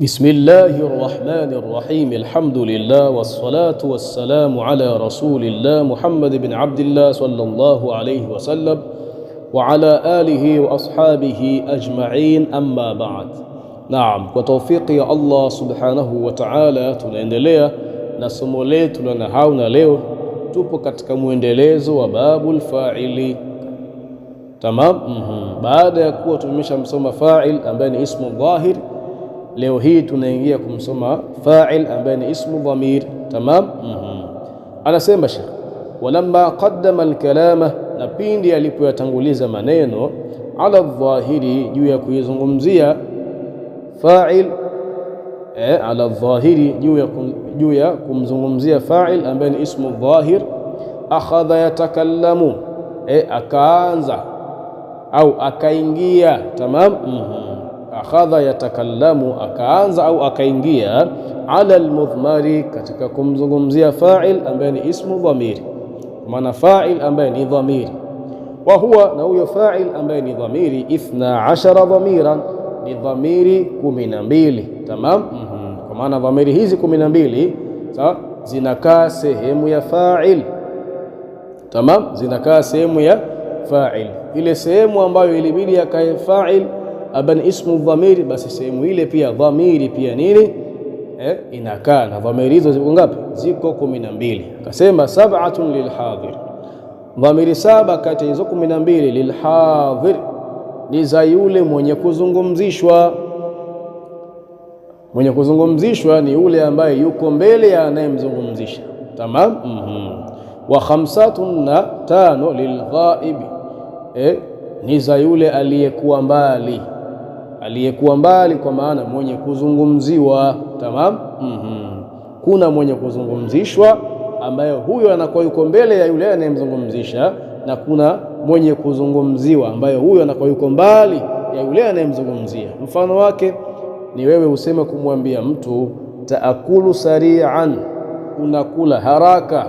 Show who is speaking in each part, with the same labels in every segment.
Speaker 1: بسم الله الرحمن الرحيم. الحمد لله والصلاة والسلام على رسول الله محمد بن عبد الله صلى الله عليه وسلم وعلى آله وأصحابه أجمعين. أما بعد. نعم، وتوفيق يا الله سبحانه وتعالى tunaendelea na somo letu la nahau, na leo tupo katika muendelezo wa babul fa'ili. Tamam. Baada ya kuwa tumeshamsoma fa'il ambaye ni ismu dhahir, leo hii tunaingia kumsoma fa'il ambaye ni ismu dhamir. Tamam. Anasema Sheikh, walamma qaddama al-kalama, na pindi alipoyatanguliza maneno ala dhahiri, juu ya kuizungumzia fa'il, ala dhahiri, juu ya kumzungumzia fa'il ambaye ni ismu dhahir, akhadha yatakallamu, akaanza au akaingia. Tamam. Akhadha yatakallamu, akaanza au akaingia, ala almudhmari, katika kumzungumzia fa'il ambaye ni ismu dhamiri, maana fa'il ambaye ni dhamiri, wa huwa, na huyo fa'il ambaye ni dhamiri, 12 dhamiran, ni dhamiri 12. Tamam. Kwa maana dhamiri hizi 12 sawa, zinakaa sehemu ya fa'il. Tamam, zinakaa sehemu ya fa'il, ile sehemu ambayo ilibidi akae fa'il aban ismu dhamiri, basi sehemu ile pia dhamiri pia nini inakaa. Na dhamiri hizo ziko ngapi? Ziko 12. Akasema 7 lilhadhir, dhamiri 7 kati hizo 12 lilhadhir, ni za yule mwenye kuzungumzishwa. Mwenye kuzungumzishwa ni yule ambaye yuko mbele ya anayemzungumzisha. Tamam. Wa 5 lilghaibi, ni za yule aliyekuwa mbali. Aliyekuwa mbali kwa maana mwenye kuzungumziwa. Tamam. Kuna mwenye kuzungumzishwa ambaye huyo anakuwa yuko mbele ya yule anayemzungumzisha, na kuna mwenye kuzungumziwa ambaye huyo anakuwa yuko mbali ya yule anayemzungumzia. Mfano wake ni wewe useme kumwambia mtu taakulu sari'an, unakula haraka,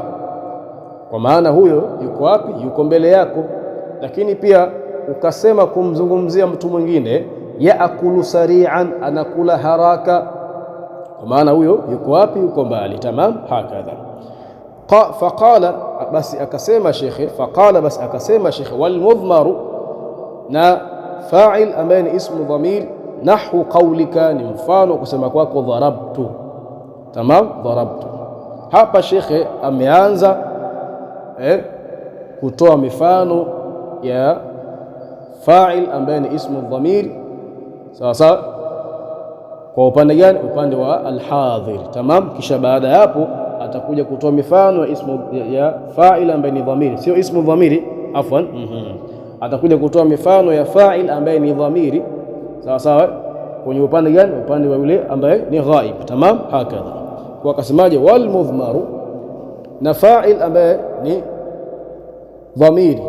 Speaker 1: kwa maana huyo yuko wapi? Yuko mbele yako. Lakini pia ukasema kumzungumzia mtu mwingine yaakulu sari'an, anakula haraka, kwa maana huyo yuko wapi? Yuko mbali. Tamam. Hakadha faqala, basi akasema shekhe, faqala, basi akasema shekhe, wal mudhmaru, na fa'il ambaye ni ismu dhamir, nahwu qawlika, ni mfano kusema kwako dharabtu. Tamam. Dharabtu. Hapa shekhe ameanza kutoa mifano ya fa'il ambaye ni ismu dhamir. Sawa sawa. Kwa upande gani? Upande wa alhadhir. Tamam. Kisha baada ya hapo atakuja kutoa mifano ya ismu ya fa'il ambaye ni dhamiri, sio ismu dhamiri, afwan. Atakuja kutoa mifano ya fa'il ambaye ni dhamiri. Sawa sawa. Kwenye upande gani? Upande wa yule ambaye ni ghaib. Tamam. Hakadha. Kwa kasemaje? Wal mudhmaru, na fa'il ambaye ni dhamiri,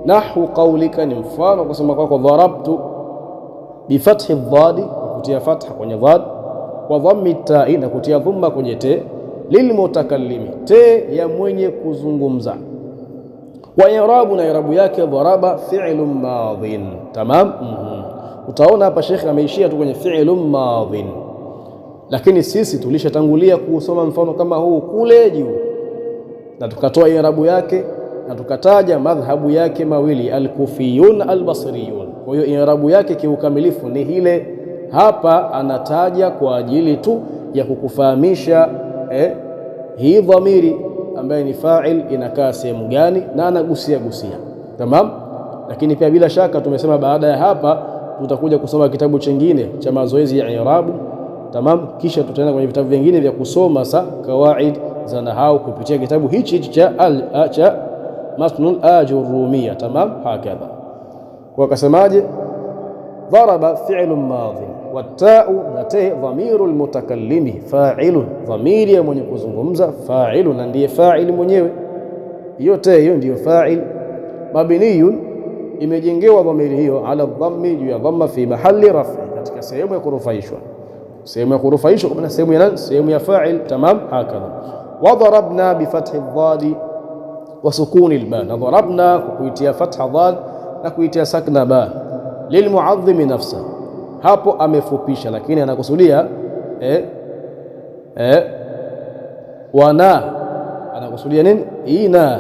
Speaker 1: nahwu qawlika, ni mfano kusema kwako dharabtu, bifathi dhadi, kutia fatha kwenye dhad, wa dhammi ta'i, na kutia dhamma kwenye te, lilmutakallimi, te ya mwenye kuzungumza. Wa i'rabu, na i'rabu yake dharaba fi'lun madhin. Tamam. Utaona hapa Sheikh ameishia tu kwenye fi'lun madhin, lakini sisi tulishatangulia kusoma mfano kama huu kule juu, na tukatoa i'rabu yake na tukataja madhhabu yake mawili, al-kufiyun al-basriyun. Kwa hiyo i'rabu yake kiukamilifu ni hile. Hapa anataja kwa ajili tu ya kukufahamisha hii dhamiri ambaye ni fa'il inakaa sehemu gani, na anagusia. Tamam. Lakini pia bila shaka tumesema baada ya hapa tutakuja kusoma kitabu chingine cha mazoezi ya i'rabu. Tamam. Kisha tutaenda kwenye vitabu vingine vya kusoma kawaid za nahau kupitia kitabu hichi cha matnul ajurumia. Tamam. Hakadha. Wakasemaje? Dharaba fi'lun madhin, watta'u, na te dhamirul mutakallimi, fa'ilun, dhamiri ya mwenye kuzungumza, fa'ilun, na ndiye fa'il mwenyewe. Hiyo te hiyo ndiyo fa'il. Mabniyun, imejengewa dhamiri hiyo ala dhammi, juu ya dhamma, fi mahalli raf'i, katika sehemu ya kurufaishwa. Sehemu ya kurufaishwa kwa sehemu ya nani? Sehemu ya fa'il. Tamam. Hakadha. Wa darabna bi fathi dhadi wa sukuni alba, na darabna kuitia fatha dhad na kuitia sakna ba, lilmuadhimi nafsa, hapo amefupisha, lakini anakusudia wana anakusudia nini? Hii na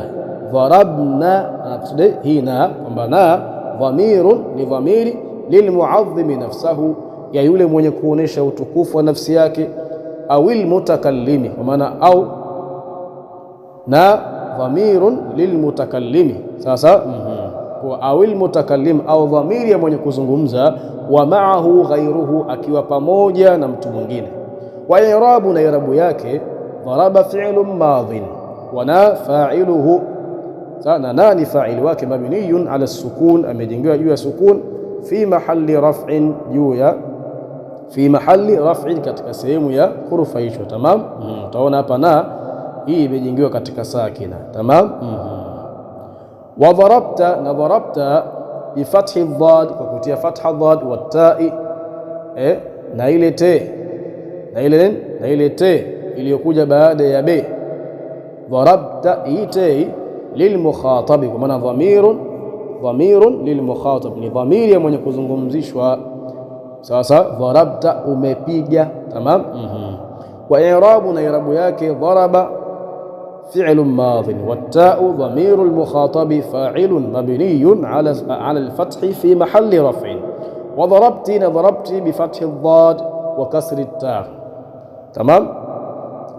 Speaker 1: dharabna anakusudia hii na kwamba na dhamirun ni dhamiri lilmuadhimi nafsahu, ya yule mwenye kuonesha utukufu wa nafsi yake, au almutakallimi, kwa maana au na dhamirun lilmutakallimi. Sasa kwa au almutakallim au dhamiri ya mwenye kuzungumza, wa ma'ahu ghayruhu, akiwa pamoja na mtu mwingine. Wa i'rabu, na i'rabu yake daraba fi'lun madhin wa na fa'iluhu. Sana na ni fa'il wake mabniyun ala sukun, amejengewa juu ya sukun, fi mahalli raf'in, juu ya fi mahalli raf'in, katika sehemu ya kurufaishwa. Tamam, utaona hapa na hii imejengewa katika sakina. Tamam. Wa darabta, na darabta bi fathi dhad, kwa kutia fatha dhad, wa ta'i, na ile te, na ile te iliyokuja baada ya be. Darabta hii te lilmukhatabi, kwa maana dhamirun lilmukhatab, ni dhamiri ya mwenye kuzungumzishwa. Sasa darabta, umepiga. Tamam. Wa i'rabu, na i'rabu yake daraba fi'lun madhin, watta'u dhamiru almukhatabi fa'ilun mabniyun ala alfathi fi mahalli raf'in. Wa darabti, na darabti bi fathi dhad wa kasri ta. Tamam.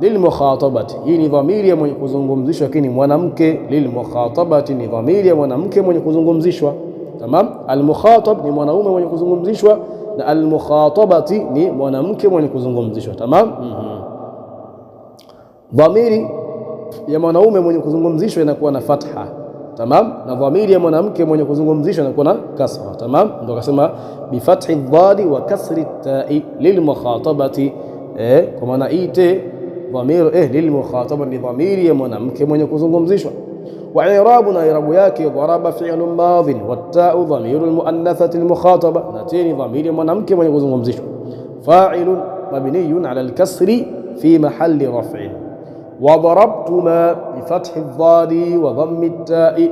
Speaker 1: Lilmukhatabati, hii ni dhamiri ya mwenye kuzungumzishwa, lakini mwanamke. Lilmukhatabati ni dhamiri ya mwanamke mwenye kuzungumzishwa. Tamam. Almukhatab ni mwanaume mwenye kuzungumzishwa, na almukhatabati ni mwanamke mwenye kuzungumzishwa. Tamam. Dhamiri ya mwanaume mwenye kuzungumzishwa inakuwa na fatha. Tamam. Na dhamiri ya mwanamke mwenye kuzungumzishwa inakuwa na kasra. Tamam. Ndio akasema bi fathi dhadi wa kasri ta'i lilmukhatabati, kwa maana ite dhamiru lilmukhataba ni dhamiri ya mwanamke mwenye kuzungumzishwa. Wa i'rabu, na i'rabu yake daraba fi'lun madhin, watta'u dhamiru almuannathati almukhataba, na teni dhamiri ya mwanamke mwenye kuzungumzishwa. Fa'ilun mabniyun ala alkasri fi mahalli raf'in. Wa darabtuma bi fathi dhadi wa dhammi at-ta'i.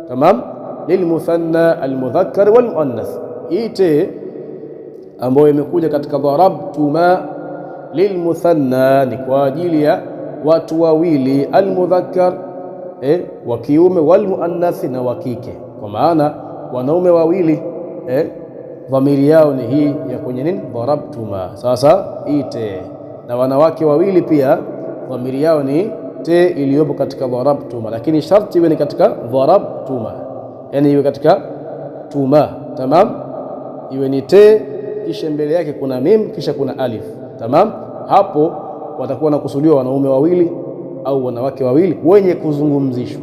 Speaker 1: Tamam. Lilmuthanna almudhakkar walmuannath, ite ambayo imekuja katika darabtuma lilmuthanna ni kwa ajili ya watu wawili, almudhakkar wa kiume, walmuannath na wa kike, kwa maana wanaume wawili dhamiri yao ni hii ya kwenye nini? Darabtuma. Sasa ite, na wanawake wawili pia dhamiri yao ni te iliyopo katika darabtuma, lakini sharti iwe ni katika darabtuma, yani iwe katika tuma. Tamam. Iwe ni te kisha mbele yake kuna mim kisha kuna alif. Tamam. Hapo watakuwa nakusudiwa wanaume wawili au wanawake wawili wenye kuzungumzishwa.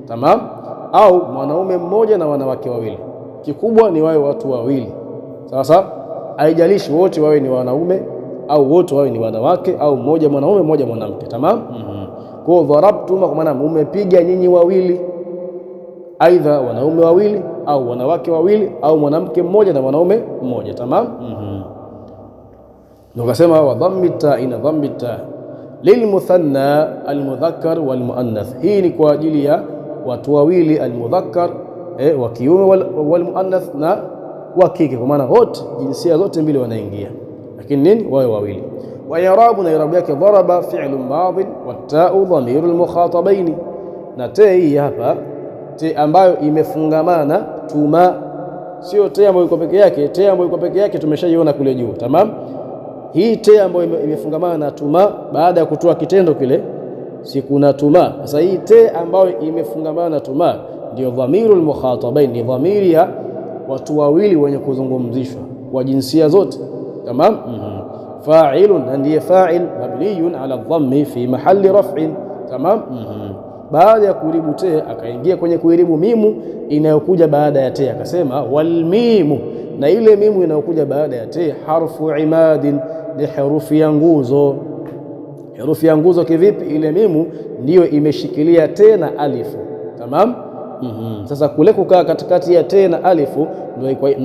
Speaker 1: Tamam. Au mwanaume mmoja na wanawake wawili, kikubwa ni wawe watu wawili. Sasa haijalishi wote wawe ni wanaume au wote wawe ni wanawake au mmoja mwanaume mmoja mwanamke. Tamam. Kwa dharabtuma, kwa maana mumepiga nyinyi wawili, aidha wanaume wawili au wanawake wawili au mwanamke mmoja na mwanaume mmoja. Tamam. Ndio kasema wa dhammi ta, ina dhammi ta lilmuthanna almudhakkar walmuannath, hii ni kwa ajili ya watu wawili, almudhakkar wa kiume, walmuannath na wa kike, kwa maana wote jinsia zote mbili wanaingia, lakini nini? Wawe wawili. Wa i'rabu, na i'rabu yake daraba fi'lun madhin, watta'u dhamiru almukhatabaini, na te hii hapa te ambayo imefungamana tuma, sio te ambayo iko peke yake. Te ambayo iko peke yake tumeshaiona kule juu. Tamam. Hii te ambayo imefungamana na tuma baada ya kutoa kitendo kile, si kuna tuma. Sasa hii te ambayo imefungamana na tuma ndio dhamirul mukhatabain, ni dhamiri ya watu wawili wenye kuzungumzishwa wa jinsia zote. Tamam. Fa'ilun, na ndiye fa'il mabniyun ala dhammi fi mahalli raf'in. Tamam. Baada ya kuiribu te akaingia kwenye kuiribu mimu inayokuja baada ya te, akasema wal mimu, na ile mimu inayokuja baada ya te harfu imadin, ni herufi ya nguzo. Herufi ya nguzo kivipi? Ile mimu ndiyo imeshikilia te na alifu. Tamam. Sasa kule kukaa katikati ya te na alifu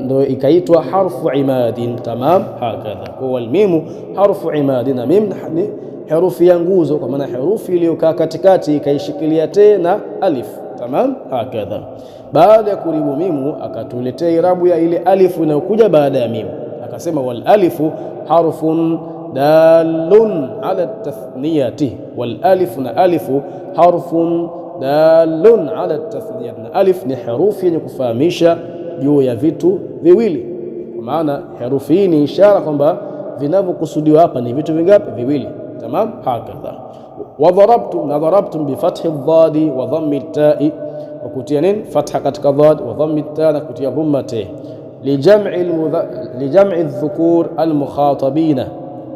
Speaker 1: ndio ikaitwa harfu imadin. Tamam. Hakadha kwa wal mimu harfu imadin, na mim ni herufi ya nguzo, kwa maana herufi iliyokaa katikati ikaishikilia te na alif. Tamam. Hakadha. Baada ya kuribu mimu akatuletea irabu ya ile alifu inayokuja baada ya mimu, akasema wal alifu harfun dalun ala tathniyati, wal alif na alifu harfun dalun ala tathniyati, na alif ni herufi yenye kufahamisha juu ya vitu viwili. Kwa maana herufi hii ni ishara kwamba vinavyokusudiwa hapa ni vitu vingapi? Viwili. Tamam, hakadha. Wa darabtum, na darabtum bi fathi dhadi wa dhammi at-ta'i, wa kutia nini? Fatha katika dhad wa dhammi at-ta, na kutia dhamma ta, li jam'i adh-dhukur al-mukhatabina.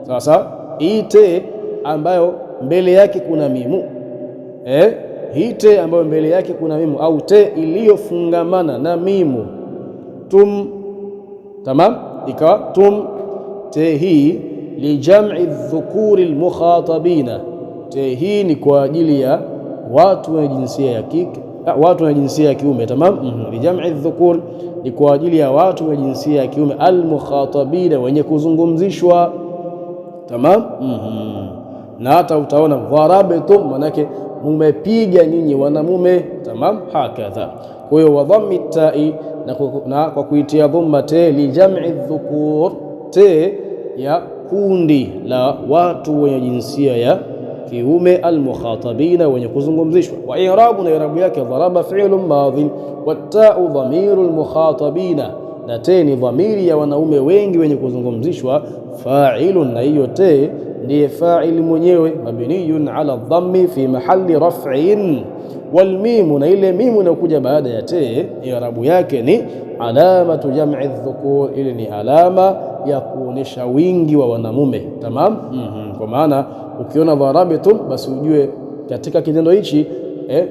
Speaker 1: Sasa hii te ambayo mbele yake kuna mimu, hii te ambayo mbele yake kuna mimu au te iliyofungamana na mimu, tum, tamam, ikawa tum, te hii li jam'i dhukuri almukhatabina, te hii ni kwa ajili ya watu wa jinsia ya kike, watu wa jinsia ya kiume. Tamam, li jam'i dhukur ni kwa ajili ya watu wa jinsia ya kiume, almukhatabina, wenye kuzungumzishwa. Tamam, na hata utaona dharabtum, manake mumepiga nyinyi wanamume. Tamam, hakadha. Kwa hiyo wa dhammi ta'i, na kwa kuitia dhamma te, li jam'i dhukur, te ya kundi la watu wenye jinsia ya kiume, almukhatabina, wenye kuzungumzishwa. Wa i'rabu, na i'rabu yake dharaba fi'lun madhin wa ta'u dhamirul mukhatabina, na te ni dhamiri ya wanaume wengi wenye kuzungumzishwa. Fa'ilun, na hiyo te ndiye fa'il mwenyewe, mabniyun ala dhammi fi mahalli raf'in, wal mimu, na ile mimu inakuja baada ya te, i'rabu yake ni alamatu jam'i dhukur, ile ni alama ya kuonesha wingi wa wanamume. Tamam, kwa maana ukiona dharabtum, basi ujue katika kitendo hichi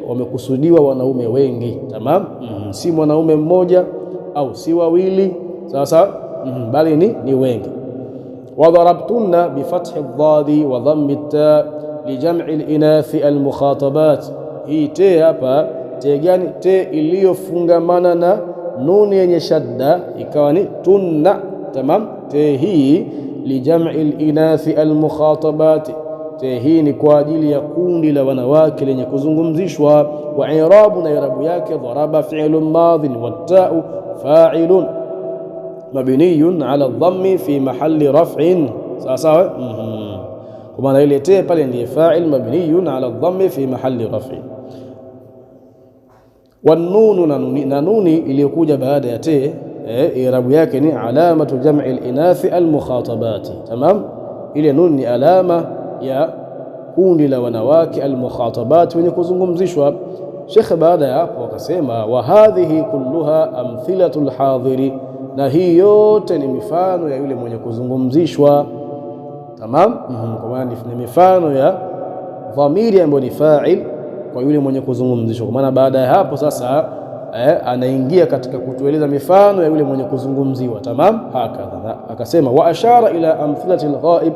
Speaker 1: wamekusudiwa wanaume wengi. Tamam, si mwanaume mmoja au si wawili, sasa bali ni wengi. وضربتن بفتح الضاد وضم التاء لجمع الإناث المخاطبات. hii te hapa te gani? Te iliyofungamana na nuni yenye shadda ikawa ni tunna. Tamam, te hii lijam'i al-inathi al-mukhatabat, te hii ni kwa ajili ya kundi la wanawake lenye kuzungumzishwa. Wa i'rabu, na i'rabu yake dharaba fi'lun madhin wa ta'u fa'ilun mabniyun ala dhammi fi mahalli raf'in. Sawa, kwa maana ile te pale ndiye fa'il mabniyun ala dhammi fi mahalli raf'in. Wanunu, na nuni iliyokuja baada ya te, i'rabu yake ni alamatu jam'i al-inathi al-mukhatabati. Tamam, ile nun ni alama ya kundi la wanawake al-mukhatabat, wenye kuzungumzishwa. Sheikh baada ya hapo akasema, wa hadhihi kulluha amthilatul hadhiri, na hii yote ni mifano ya yule mwenye kuzungumzishwa. Tamam, kwa maana ni mifano ya dhamiri ambayo ni fa'il kwa yule mwenye kuzungumzishwa. Kwa maana baada ya hapo sasa anaingia katika kutueleza mifano ya yule mwenye kuzungumziwa. Tamam, hakadha. Akasema wa ashara ila amthilati al-ghaib,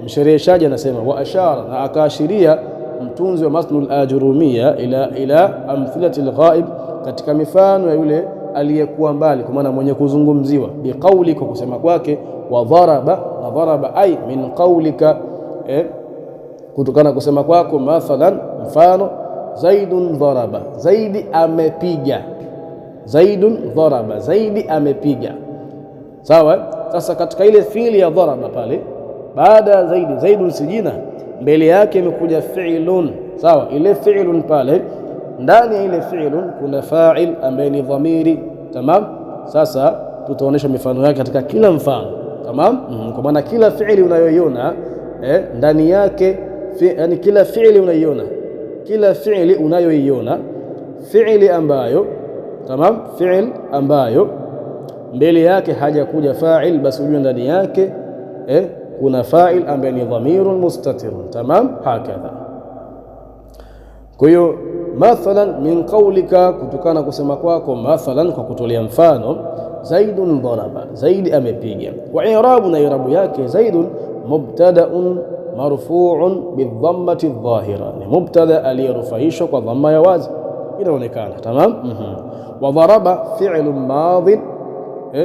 Speaker 1: mshereheshaji anasema wa ashara, na akaashiria mtunzi wa Matnul Ajurumia ila amthilati al-ghaib, katika mifano ya yule aliyekuwa mbali, kwa maana mwenye kuzungumziwa. Biqauli, kwa kusema kwake. Wa dharaba, na dharaba ay min qaulika, kutokana kusema kwako. Mathalan, mfano zaidun dharaba, zaidi amepiga. Zaidun dharaba, zaidi amepiga. Sawa, sasa katika ile fi'li ya dharaba pale, baada ya zaidi, zaidun sijina, mbele yake imekuja fi'lun. Sawa, ile fi'lun pale, ndani ya ile fi'lun kuna fa'il ambaye ni dhamiri. Tamam, sasa tutaonesha mifano yake katika kila mfano. Tamam, kwa maana kila fi'li unayoiona ndani yake, yani kila fi'li unaiona, kila fi'li unayoiona, fi'li ambayo, tamam, fi'l ambayo mbele yake hajakuja fa'il, basi ujue ndani yake kuna fa'il ambaye ni dhamirun mustatirun. Tamam, hakadha. Kwa hiyo mathalan min qawlika, kutokana kusema kwako. Mathalan, kwa kutolea mfano, zaidun dharaba, zaidi amepiga. Wa i'rabu, na i'rabu yake zaidun mubtada'un marfu'un bidhammati adh-dhahira, ni mubtada aliyerufaishwa kwa dhamma ya wazi inaonekana. Tamam, wa dharaba fi'lun madhin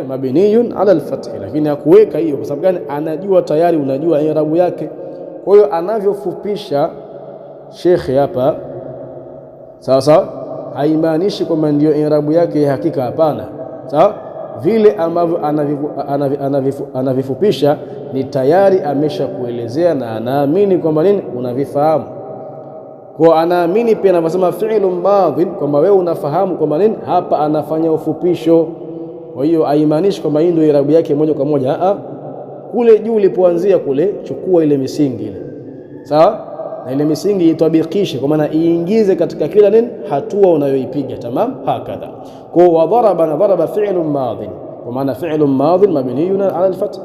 Speaker 1: mabniyun ala al-fath, lakini hakuweka hiyo kwa sababu gani? Anajua tayari, unajua i'rabu yake. Kwa hiyo anavyofupisha shekhi hapa, sasa haimaanishi kwamba ndio i'rabu yake ya hakika, hapana. Sawa, vile ambavyo anavifupisha ni tayari ameshakuelezea na anaamini kwamba nini unavifahamu. Kwa anaamini pia anaposema fi'lun madhin kwamba wewe unafahamu kwamba nini hapa anafanya ufupisho. Kwa hiyo haimaanishi kwamba hii ndio irabu yake moja kwa moja. Kule juu ulipoanzia kule, chukua ile misingi ile, sawa, na ile misingi itabikishe, kwa maana iingize katika kila nini hatua unayoipiga. Tamam, hakadha. Kwa wa daraba na daraba fi'lun madhin, kwa maana fi'lun madhin mabniyun ala al-fath.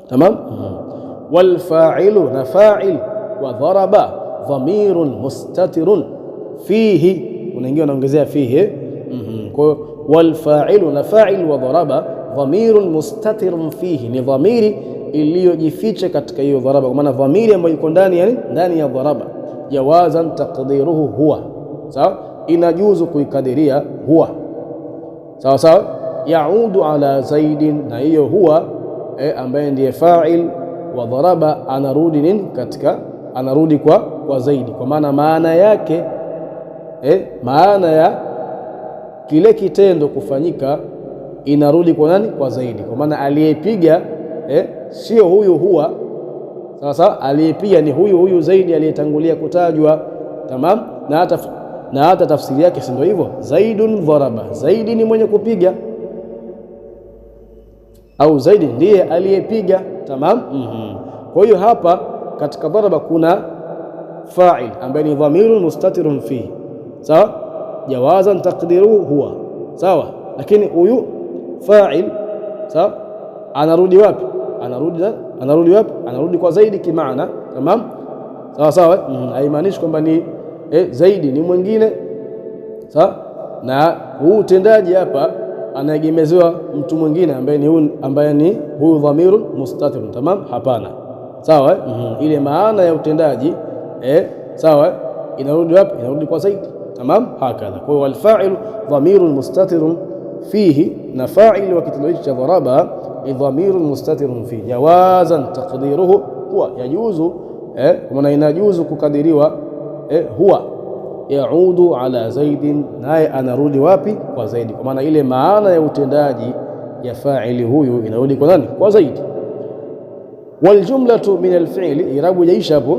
Speaker 1: Tamam. Wal fa'ilu na fa'il wa daraba dhamirun mustatirun fihi, unaingia unaongezea fihi. Kwa wal fa'ilu na fa'il wa daraba dhamirun mustatirun fihi, ni dhamiri iliyojificha katika hiyo dharaba, kwa maana dhamiri ambayo iko ndani ya dharaba. Jawazan taqdiruhu huwa, sawa, inajuzu kuikadiria huwa, sawa sawa. Yaudu ala zaidin, na hiyo huwa ambaye ndiye fa'il wa dharaba anarudi nini katika, anarudi kwa zaidi, kwa maana maana yake maana ya kile kitendo kufanyika inarudi kwa nani? Kwa zaidi, kwa maana aliyepiga sio huyu huwa, sawa sawa, aliyepiga ni huyu zaidi aliyetangulia kutajwa. Tamam. Na hata tafsiri yake si ndio hivyo, zaidun dharaba, zaidi ni mwenye kupiga, au zaidi ndiye aliyepiga. Tamam. Kwa hiyo hapa katika dharaba kuna fa'il ambaye ni dhamirun mustatirun fihi, sawa, jawazan taqdiruhu huwa, sawa, lakini huyu fa'il, sawa, anarudi wapi? Anarudi wapi? Anarudi kwa zaidi kimaana. Tamam, sawa sawa. Haimaanishi kwamba ni zaidi ni mwingine, sawa, na huu utendaji hapa anaegemezewa mtu mwingine ambaye ni huyu dhamirun mustatir. Tamam, hapana, sawa. Ile maana ya utendaji sawa, inarudi wapi? Inarudi kwa zaidi. Tamam, hakadha. Kwa hiyo alfa'il dhamirun mustatirun fihi, na fa'il wa kitendo hichi cha dharaba ni dhamirun mustatirun fihi, jawazan taqdiruhu huwa, yajuzu kwa maana inajuzu kukadiriwa huwa. Yaudu ala zaidin, naye anarudi wapi? Kwa zaidi, kwa maana ile maana ya utendaji ya fa'ili huyu inarudi kwa nani? Kwa zaidi. Wal jumlatu min al-fi'li, irabu jaisha hapo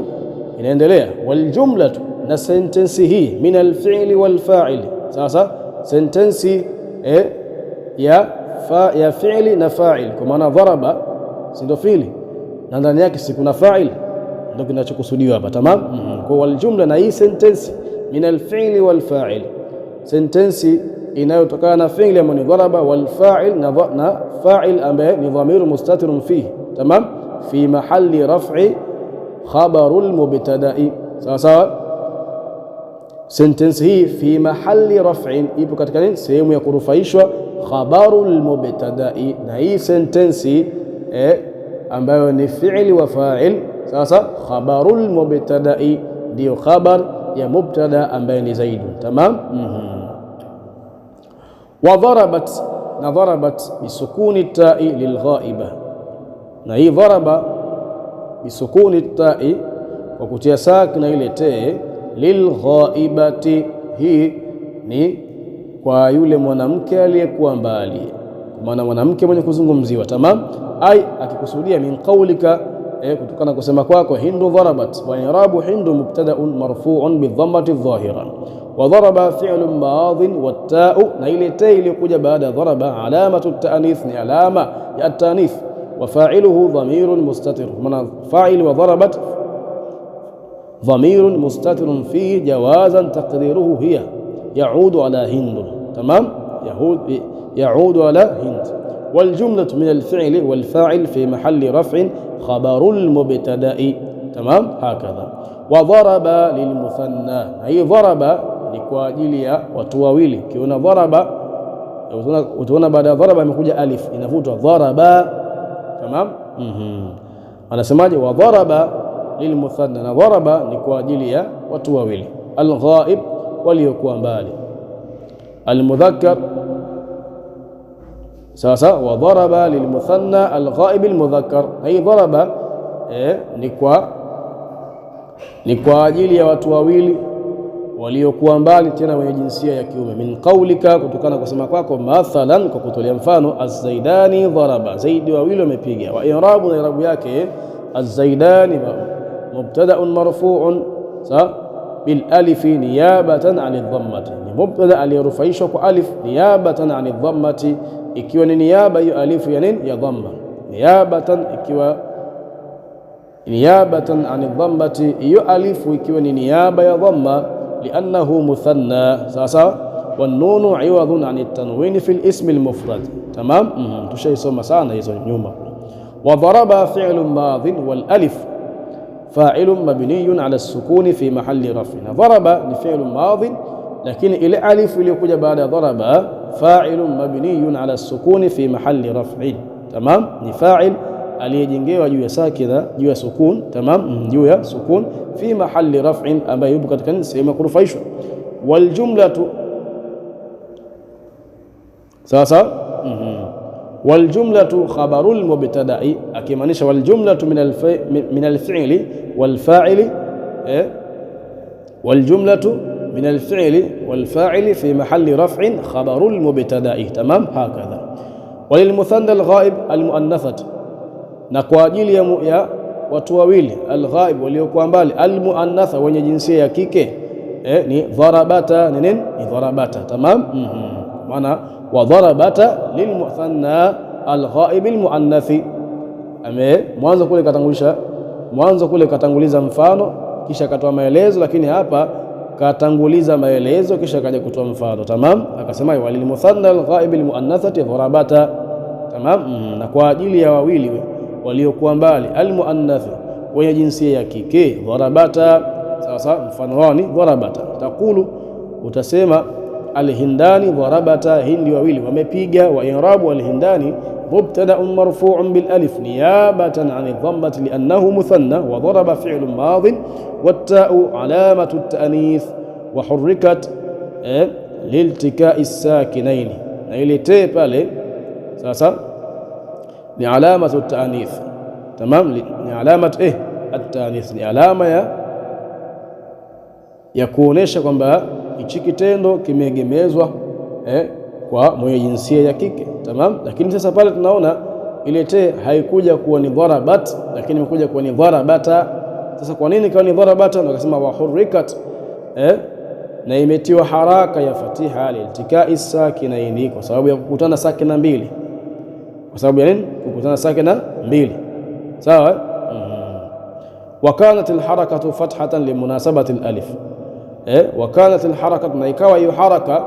Speaker 1: inaendelea. Wal jumlatu, na sentensi hii, min al-fi'li wal fa'ili. Sasa sentensi ya fi'li na fa'il, kwa maana dharaba si ndio fi'li na ndani yake si kuna fa'il, ndio kinachokusudiwa hapa. Tamam. Kwa wal jumla, na hii sentensi min al-fi'li wal fa'il, sentensi inayotokana na fi'li ambayo ni dharaba, wal fa'il na fa'il ambaye ni dhamiru mustatirun fihi. Tamam, fi mahalli raf'i khabarul mubtada'i, sawa sawa. Sentensi hii fi mahalli raf'in, ipo katika nini? Sehemu ya kurufaishwa khabarul mubtada'i, na hii sentensi ambayo ni fi'li wa fa'il, sasa khabarul mubtada'i ndio khabar ya mubtada ambaye ni zaid. Tamam. Wa darabat, na darabat bisukuni ta'i lilghaiba, na hii dharaba bisukuni ta'i, kwa kutia sakina ile te, lilghaibati, hii ni kwa yule mwanamke aliyekuwa mbali, kwa maana mwanamke mwenye kuzungumziwa. Tamam, ai akikusudia min qawlika, kutokana kusema kwako hindu dharabat, wa i'rabu hindu mubtada'un marfu'un bidhammati adh-dhahira, wa dharaba fi'lun madhin wat-ta'u, na ile ta iliyokuja baada ya dharaba alamatu at-ta'nith, ni alama ya at-ta'nith, wa fa'iluhu dhamirun mustatir, maana fa'il wa dharabat dhamirun mustatirun fihi, jawazan taqdiruhu hiya, yaudu ala hind. Tamam, yaudu ala hind. Wal jumlatu min al-fi'li wal fa'il fi mahalli raf'in khabarul mubtada'i. Tamam, hakadha. Wa dharaba lil muthanna, hii dharaba ni kwa ajili ya watu wawili. Ukiona dharaba, utaona baada ya dharaba imekuja alif, inavutwa dharaba. Tamam. Anasemaje? Wa dharaba lil muthanna, na dharaba ni kwa ajili ya watu wawili, al-ghaib, waliokuwa mbali, al-mudhakkar, sasa wa dharaba lil muthanna al-ghaib al-mudhakkar, hii dharaba ni kwa ajili ya watu wawili waliokuwa mbali tena wenye jinsia ya kiume. Min qaulika, kutokana kusema kwako, mathalan, kwa kutolea mfano, az-zaidani dharaba, zaidi wawili wamepiga. Wa i'rabu, na i'rabu yake, az-zaidani mubtada'un marfu'un bil alif niyabatan 'ani dhammati, ni mubtada aliyorufaishwa kwa alif niyabatan 'ani dhammati, ikiwa ni niyaba hiyo alif ya nini? Ya dhamma. Niyabatan, ikiwa niyabatan 'ani dhammati, hiyo alifu ikiwa ni niyaba ya dhamma, li'annahu muthanna. Sasa wanunu 'iwadun 'ani tanwini fil ismi al-mufrad. Tamam, tushaisoma sana hizo nyuma. Wa daraba fi'lun madhin wal alif فاعل مبني على السكون في محل رفع. ضرب لفعل ماض، لكن إلى ألف iliyokuja بعد ضرب فاعل مبني على السكون في محل رفع. تمام، ni fa'il aliyejengewa juu ya sakina, juu ya sukun. Tamam, juu ya sukun, fi mahalli raf'in, ambayo yupo katika sehemu ya kurufaishwa. Wal jumlatu, sasa والجملة خبر المبتدأ، akimaanisha والجملة من الفعل والفاعل، والجملة من الفعل والفاعل في محل رفع خبر المبتدأ. تمام، هكذا. وللمثنى الغائب المؤنثة، na kwa ajili ya watu wawili alghaib, waliokuwa mbali, almuannatha, wenye jinsia ya kike, ni dharabata. Ni nini? Ni dharabata. Tamam, maana wa dharabata lilmuthanna alghaib almuannathi. Mwanzo kule katanguliza mfano kisha akatoa maelezo, lakini hapa katanguliza maelezo kisha kaja kutoa mfano. Tamam, akasema walilmuthanna alghaib almuannathati dharabata. Tamam, na kwa ajili ya wawili waliokuwa mbali almuannathi, wenye jinsia ya kike, dharabata. Sasa mfano wao ni dharabata. Takulu, utasema alhindani dharabata, hindi wawili wamepiga. Wa i'rabu alhindani mubtada'un marfu'un bil alif niyabatan 'ani dhammati li'annahu muthanna, wa daraba fi'lun madin wat-ta'u 'alamatu at-ta'nith wa hurrikat liltika'i as-sakinaini, na ile te pale sasa ni alamatu at-ta'nith. Tamam, ni alamat at-ta'nith, ni alama ya kuonesha kwamba hichi kitendo kimeegemezwa kwa mwenye jinsia ya kike. Tamam, lakini sasa pale tunaona ile te haikuja kuwa ni dharabat, lakini imekuja kuwa ni dharabata. Sasa kwa nini kwa ni dharabata? Na akasema wa hurrikat, na imetiwa haraka ya fatiha liltikai sakinaini, kwa sababu ya kukutana sakina mbili. Kwa sababu ya nini? Kukutana sakina mbili. Sawa. Wa kanat alharakatu fathatan limunasabati alif, wa kanat alharakatu, na ikawa hiyo haraka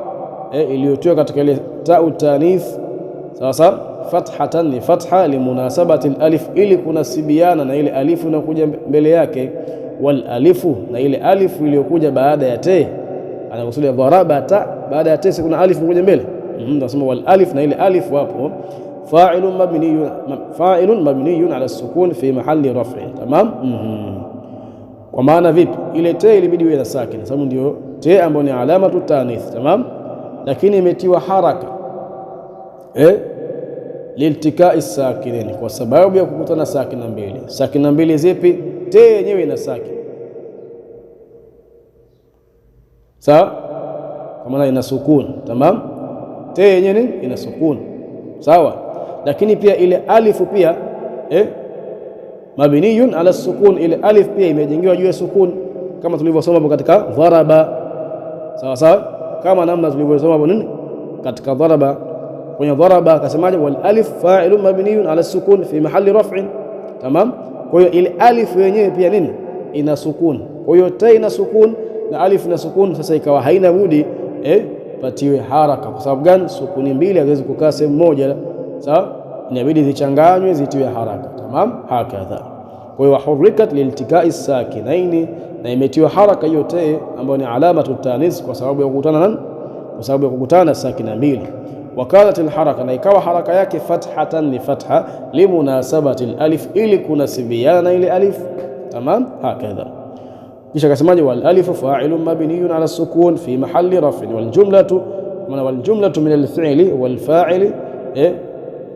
Speaker 1: iliyotoka katika ile ta'u tanith, sasa fathatan, ni fatha limunasabati alif, ili kunasibiana na ile alifu inayokuja mbele yake. Wal alifu, na ile alifu iliyokuja baada ya te, anakusudia dharabata, baada ya te kuna alifu kuja mbele. Nasema wal alif, na ile alifu hapo fa'ilun mabniyun ala sukun fi mahalli raf'i. Tamam. Kwa maana vipi? Ile te ilibidi iwe na sakina, sababu ndio te ambayo ni alamatu tanith. Tamam, lakini imetiwa haraka liltikai sakinaini, kwa sababu ya kukutana sakina mbili. Sakina mbili zipi? Te yenyewe ina sakina, sawa, kwa maana ina sukun. Tamam, te yenyewe ina sukun, sawa, lakini pia ile alifu pia mabniyun ala sukun, ile alif pia imejengewa juu ya sukun, kama tulivyosoma hapo katika dharaba. Sawa sawa, kama namna tulivyosoma hapo nini katika dharaba. Kwenye dharaba akasemaje? Wal alif fa'ilun mabniyun ala sukun fi mahalli raf'in. Tamam, kwa hiyo ile alif yenyewe pia nini? Ina sukun. Kwa hiyo ta ina sukun na alif ina sukun. Sasa ikawa haina budi patiwe haraka. Kwa sababu gani? Sukuni mbili haziwezi kukaa sehemu moja, sawa, inabidi zichanganywe zitiwe haraka. Tamam, hakadha. Kwa hiyo hurrikat liltikai sakinaini, na imetiwa haraka hiyo te ambayo ni alamatu tanis, kwa sababu ya kukutana nani? Kwa sababu ya kukutana sakina mbili. Wakalat alharaka, na ikawa haraka yake fathatan, ni fatha limunasabati alif, ili kunasibiana na ile alif. Tamam, hakadha. kisha akasemaje wal alifu fa'ilun mabniyun ala sukun fi mahalli raf'in wal jumlatu min al fi'li wal fa'ili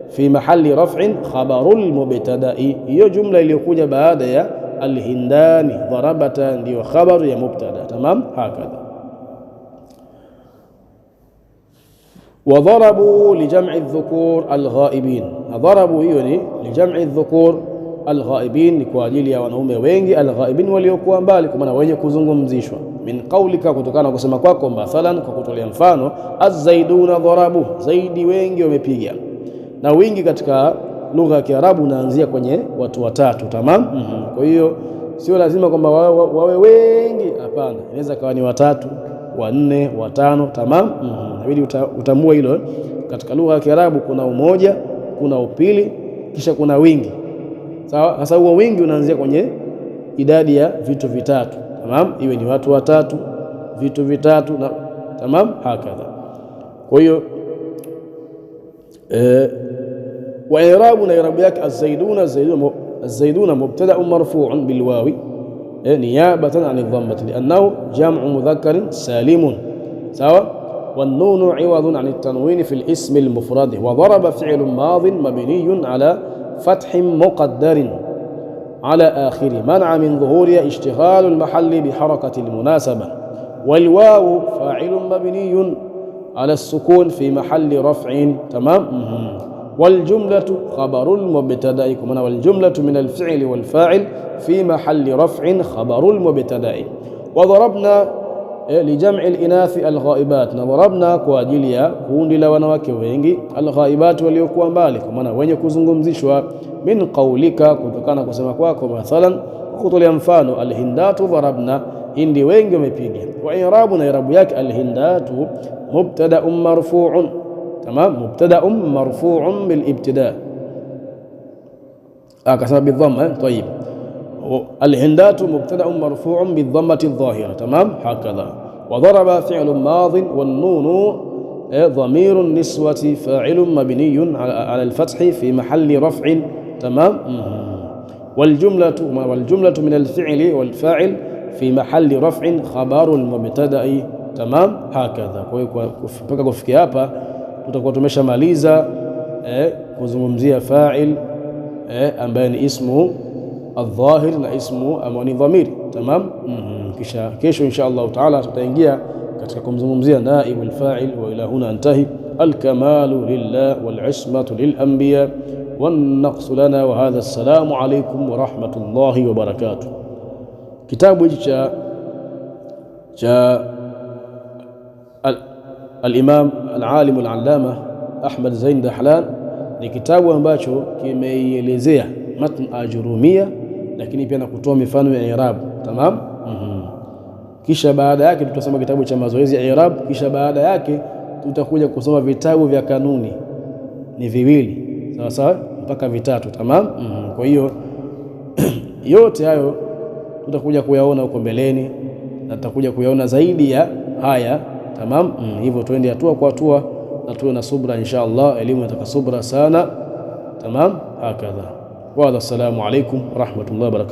Speaker 1: fi mahalli raf'in khabarul mubtada'i. Hiyo jumla iliyokuja baada ya alhindani darabata ndio khabaru ya mubtada. Tamam, hakadha. وضربوا لجمع الذكور الغائبين. ضربوا hiyo ni lijam'i الذكور الغائبين, ni kwa ajili ya wanaume wengi alghaibin, waliokuwa mbali, kwa maana wenye kuzungumzishwa. Min qaulika, kutokana na kusema kwako, mathalan, kwa kutolea mfano, az-zaiduna dharabu, zaidi wengi wamepiga. Na wingi katika lugha ya Kiarabu unaanzia kwenye watu watatu. Tamam. Kwa hiyo sio lazima kwamba wawe wengi, hapana, inaweza kawa ni watatu, wanne, watano. Tamam. Inabidi utambue hilo. Katika lugha ya Kiarabu kuna umoja, kuna upili, kisha kuna wingi. Sawa? Sasa huo wingi unaanzia kwenye idadi ya vitu vitatu. Tamam, iwe ni watu watatu, vitu vitatu, na tamam, hakadha. Kwa hiyo wa i'rabu, na i'rabu yake az-zaiduna mubtada'un marfu'un bil wawi niyabatan 'an ad-dhammati li'annahu jam'u mudhakkarin salimun. Sawa. والنون عوض عن التنوين في الاسم المفرد. وضرب فعل ماض مبني على فتح مقدر على آخره منع من ظهورها اشتغال المحل بحركة المناسبة. والواو فاعل مبني على السكون في محل رفع. تمام. والجملة خبر المبتدأ، والجملة من الفعل والفاعل في محل رفع خبر المبتدأ. وضربنا لجمع الإناث الغائبات، نضربنا kwa ajili ya kundi la wanawake wengi alghaibat, waliokuwa mbali, kwa maana wenye kuzungumzishwa. Min qaulika, kutokana kusema kwako, mathalan, kutolea mfano, alhindatu dharabna, hindi wengi wamepiga. Wa i'rabu, na i'rabu yake alhindatu mubtada'un marfu'un. Tamam, mubtada'un marfu'un bil ibtida', akasema bidhamma. Tayib, الهندات مبتدأ مرفوع بالضمة الظاهرة. تمام، هكذا. وضرب فعل ماض، والنون ضمير النسوة فاعل مبني على الفتح في محل رفع. تمام. والجملة من الفعل والفاعل في محل رفع خبر المبتدأ. تمام، هكذا. mpaka kufikia hapa tutakuwa tumeshamaliza kuzungumzia fa'il ambaye ni ismu الظاهر na ismu amani dhamiri. Tamam. Kisha kesho insha Allah taala tutaingia katika kumzungumzia naib alfa'il. Wa ila huna antahi. Alkamalu lillah walismatu lilanbiya wannaqsu lana wa hadha. Assalamu alaykum wa rahmatullahi wa barakatuh. Kitabu hichi cha al-Imam al-Alim al-Allama Ahmad Zain Dahlan ni kitabu ambacho kimeielezea matn ajurumia, lakini pia na kutoa mifano ya i'rab. Tamam. Kisha baada yake tutasoma kitabu cha mazoezi ya i'rab. Kisha baada yake tutakuja kusoma vitabu vya kanuni, ni viwili sawa sawa mpaka vitatu. Tamam. Kwa hiyo yote hayo tutakuja kuyaona huko mbeleni, na tutakuja kuyaona zaidi ya haya. Tamam. Hivyo tuende hatua kwa hatua na tuwe na subra insha Allah. Elimu inataka subra sana. Tamam, hakadha. Wa assalamu alaykum wa rahmatullahi wa barakatuh.